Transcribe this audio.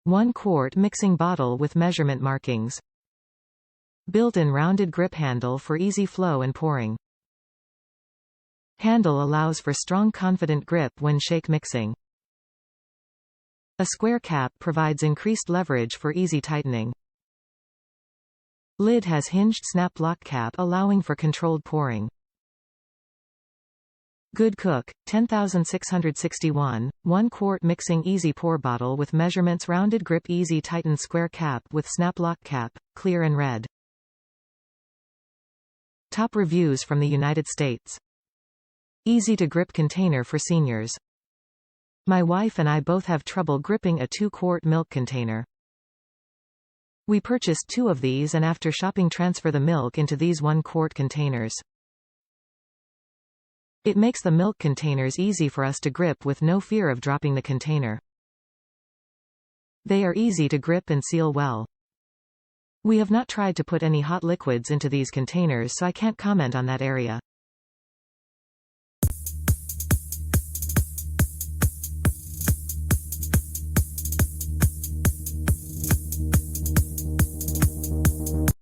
1 quart mixing bottle with measurement markings. Built-in rounded grip handle for easy flow and pouring. Handle allows for strong confident grip when shake mixing. A square cap provides increased leverage for easy tightening. Lid has hinged snap lock cap allowing for controlled pouring. Goodcook, 10661, 1 quart mixing easy pour bottle with measurements rounded grip easy tighten square cap with snap lock cap, clear and red. Top reviews from the United States. Easy to grip container for seniors. My wife and I both have trouble gripping a 2-quart milk container. We purchased 2 of these and after shopping transfer the milk into these 1-quart containers. It makes the milk containers easy for us to grip with no fear of dropping the container. They are easy to grip and seal well. We have not tried to put any hot liquids into these containers, so I can't comment on that area.